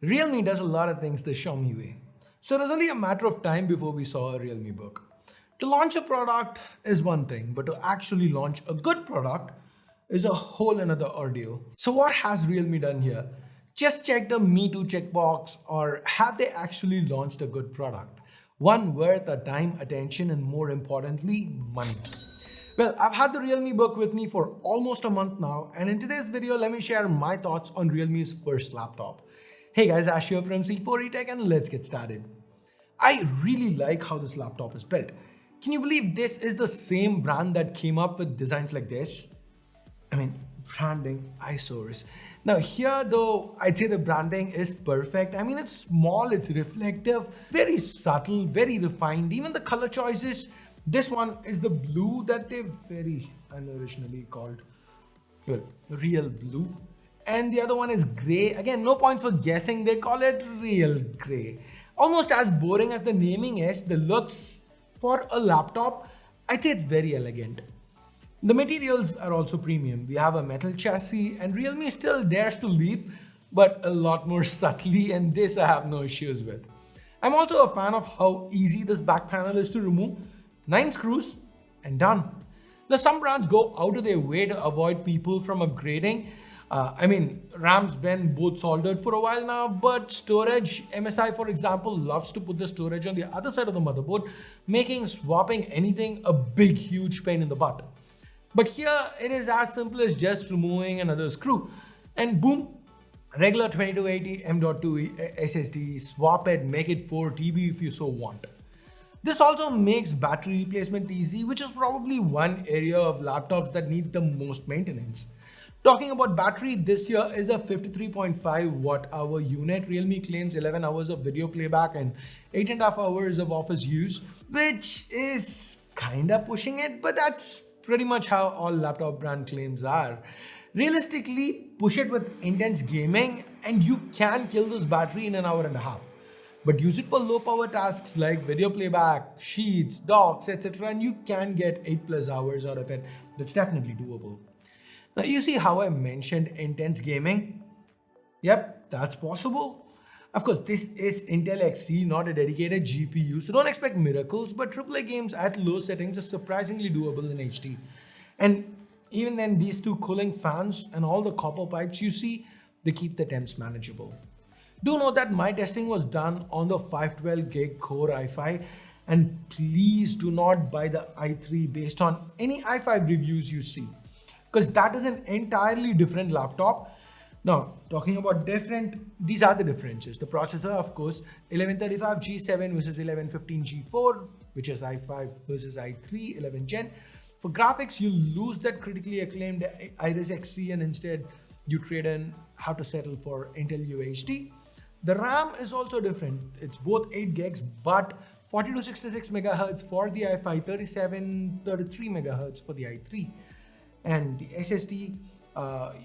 Realme does a lot of things the Xiaomi way. So it was only a matter of time before we saw a Realme book. To launch a product is one thing, but to actually launch a good product is a whole another ordeal. So what has Realme done here? Just check the Me Too checkbox, or have they actually launched a good product? One worth our time, attention, and more importantly, money. Well, I've had the Realme book with me for almost a month now, and in today's video, let me share my thoughts on Realme's first laptop. Hey guys, Ash here from C4E Tech, and let's get started. I really like how this laptop is built. Can you believe this is the same brand that came up with designs like this? I mean, branding, eyesores. Now here though, I'd say the branding is perfect. I mean, it's small, it's reflective, very subtle, very refined. Even the color choices, this one is the blue that they very unoriginally called, well, real blue. And the other one is gray. Again, no points for guessing, they call it real gray. Almost as boring as the naming is, the looks for a laptop, I'd say it's very elegant. The materials are also premium. We have a metal chassis, and Realme still dares to leap, but a lot more subtly, and this I have no issues with. I'm also a fan of how easy this back panel is to remove. 9 screws and done. Now, some brands go out of their way to avoid people from upgrading. RAM's been both soldered for a while now, but storage, MSI for example, loves to put the storage on the other side of the motherboard, making swapping anything a big, huge pain in the butt. But here it is as simple as just removing another screw, and boom, regular 2280 M.2 SSD, swap it, make it 4 TB if you so want. This also makes battery replacement easy, which is probably one area of laptops that need the most maintenance. Talking about battery, this here is a 53.5 watt hour unit. Realme claims 11 hours of video playback and 8.5 hours of office use, which is kinda pushing it, but that's pretty much how all laptop brand claims are. Realistically, push it with intense gaming and you can kill this battery in an hour and a half. But use it for low power tasks like video playback, sheets, docs, etc. and you can get 8 plus hours out of it. That's definitely doable. Now you see how I mentioned intense gaming? Yep, that's possible. Of course, this is Intel Xe, not a dedicated GPU, so don't expect miracles, but AAA games at low settings are surprisingly doable in HD. And even then, these two cooling fans and all the copper pipes you see, they keep the temps manageable. Do note that my testing was done on the 512 gig Core i5, and please do not buy the i3 based on any i5 reviews you see, because that is an entirely different laptop. Now, talking about different, these are the differences. The processor, of course, 1135 G7 versus 1115 G4, which is i5 versus i3 11 Gen. For graphics, you lose that critically acclaimed Iris Xe and instead you trade in how to settle for Intel UHD. The RAM is also different. It's both 8 gigs, but 40 to 66 megahertz for the i5, 33 megahertz for the i3. And the SSD,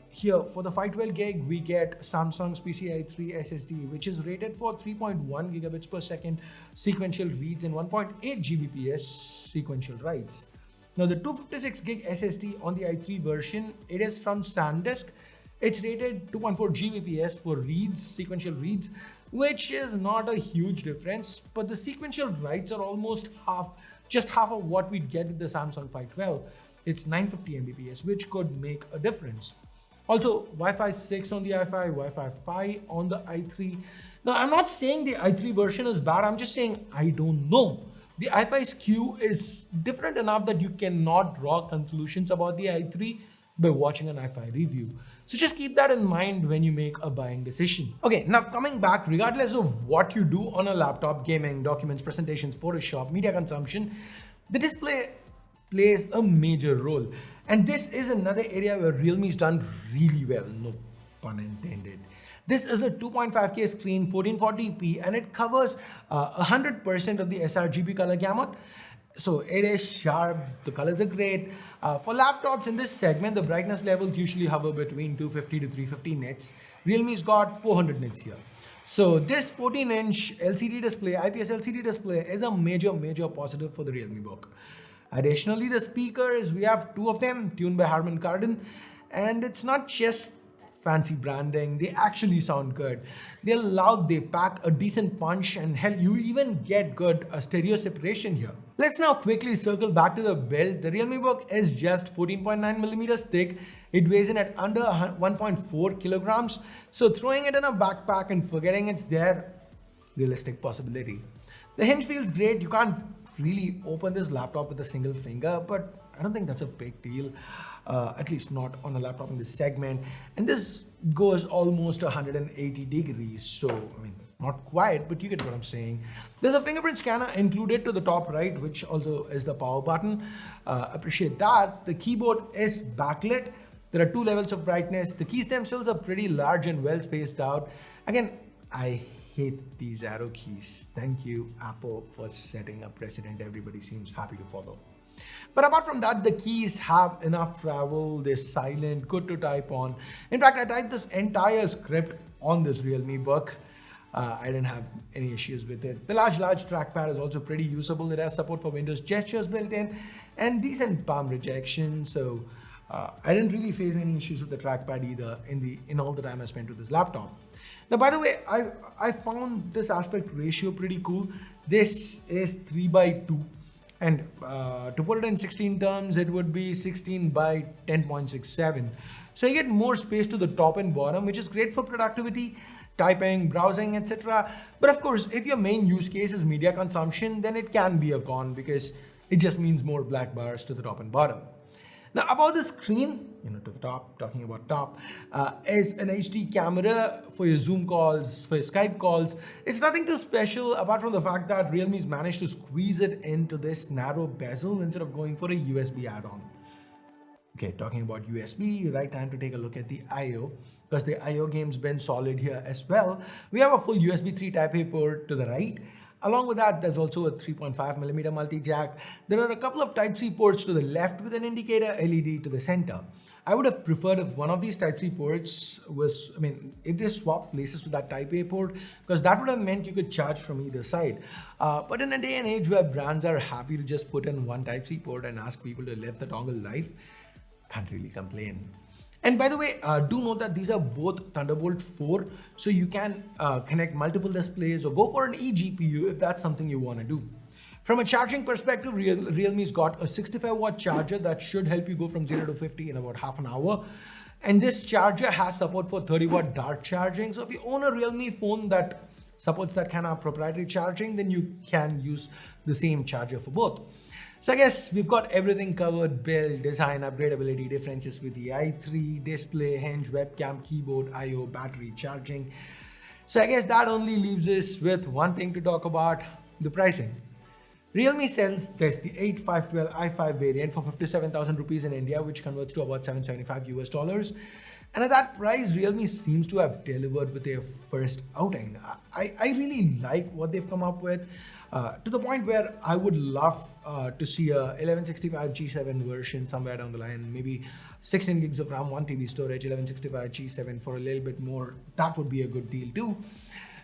here for the 512 gig, we get Samsung's PCIe 3 SSD, which is rated for 3.1 gigabits per second sequential reads and 1.8 Gbps sequential writes. Now the 256 gig SSD on the i3 version, it is from SanDisk. It's rated 2.4 Gbps for reads, sequential reads, which is not a huge difference, but the sequential writes are almost just half of what we'd get with the Samsung 512. It's 950 Mbps, which could make a difference. Also, Wi-Fi 6 on the i5, Wi-Fi 5 on the i3. Now, I'm not saying the i3 version is bad, I'm just saying I don't know. The i5 SKU is different enough that you cannot draw conclusions about the i3 by watching an i5 review. So just keep that in mind when you make a buying decision. Okay, now coming back, regardless of what you do on a laptop, gaming, documents, presentations, Photoshop, media consumption, the display plays a major role. And this is another area where Realme's done really well, no pun intended. This is a 2.5K screen, 1440p, and it covers 100% of the sRGB color gamut. So it is sharp, the colors are great. For laptops in this segment, the brightness levels usually hover between 250 to 350 nits. Realme's got 400 nits here. So this 14-inch LCD display, IPS LCD display, is a major positive for the Realme book. Additionally, the speakers, we have two of them tuned by Harman Kardon, and it's not just fancy branding. They actually sound good. They're loud, they pack a decent punch, and hell, you even get good stereo separation here. Let's now quickly circle back to the build. The Realme Book is just 14.9 millimeters thick. It weighs in at under 1.4 kilograms. So throwing it in a backpack and forgetting it's there, realistic possibility. The hinge feels great. You can't really open this laptop with a single finger, but I don't think that's a big deal, at least not on a laptop in this segment. And this goes almost 180 degrees. So, I mean, not quite, but you get what I'm saying. There's a fingerprint scanner included to the top right, which also is the power button. Appreciate that. The keyboard is backlit. There are two levels of brightness. The keys themselves are pretty large and well spaced out. Again, I hate these arrow keys. Thank you, Apple, for setting a precedent everybody seems happy to follow. But apart from that, the keys have enough travel, they're silent, good to type on. In fact, I typed this entire script on this Realme Book. I didn't have any issues with it. The large trackpad is also pretty usable. It has support for Windows gestures built in and decent palm rejection. So I didn't really face any issues with the trackpad either in all the time I spent with this laptop. Now, by the way, I found this aspect ratio pretty cool. This is 3:2. And to put it in 16 terms, it would be 16 by 10.67. So you get more space to the top and bottom, which is great for productivity, typing, browsing, etc. But of course, if your main use case is media consumption, then it can be a con because it just means more black bars to the top and bottom. Now about the screen, to the top, talking about top, is an HD camera for your Zoom calls, for your Skype calls. It's nothing too special apart from the fact that Realme's managed to squeeze it into this narrow bezel instead of going for a USB add-on. Okay, talking about USB, right time to take a look at the I/O because the I/O game's been solid here as well. We have a full USB 3 Type-A port to the right. Along with that, there's also a 3.5mm multi-jack. There are a couple of Type-C ports to the left with an indicator LED to the center. I would have preferred if one of these Type-C ports was, if they swap places with that Type-A port, because that would have meant you could charge from either side. But in a day and age where brands are happy to just put in one Type-C port and ask people to live the dongle life, can't really complain. And by the way, do note that these are both Thunderbolt 4, so you can connect multiple displays or go for an eGPU if that's something you want to do. From a charging perspective, Realme's got a 65-watt charger that should help you go from 0 to 50 in about half an hour. And this charger has support for 30-watt dart charging. So if you own a Realme phone that supports that kind of proprietary charging, then you can use the same charger for both. So I guess we've got everything covered: build, design, upgradability, differences with the i3, display, hinge, webcam, keyboard, I/O, battery, charging. So I guess that only leaves us with one thing to talk about: the pricing. Realme sells the 8512 i5 variant for 57,000 rupees in India, which converts to about $775. And at that price, Realme seems to have delivered with their first outing. I really like what they've come up with, to the point where I would love to see a 1165 G7 version somewhere down the line, maybe 16 gigs of RAM, 1 TB storage, 1165 G7 for a little bit more. That would be a good deal too.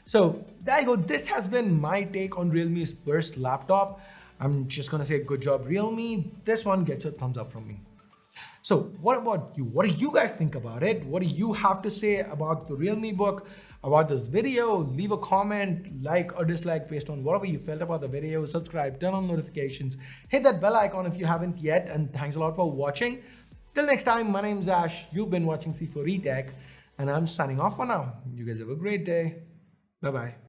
So there you go. This has been my take on Realme's first laptop. I'm just gonna say good job, Realme. This one gets a thumbs up from me. So what about you? What do you guys think about it? What do you have to say about the Realme Book, about this video? Leave a comment, like or dislike based on whatever you felt about the video. Subscribe, turn on notifications, hit that bell icon if you haven't yet, and thanks a lot for watching. Till next time, my name's Ash. You've been watching C4E Tech, and I'm signing off for now. You guys have a great day. Bye-bye.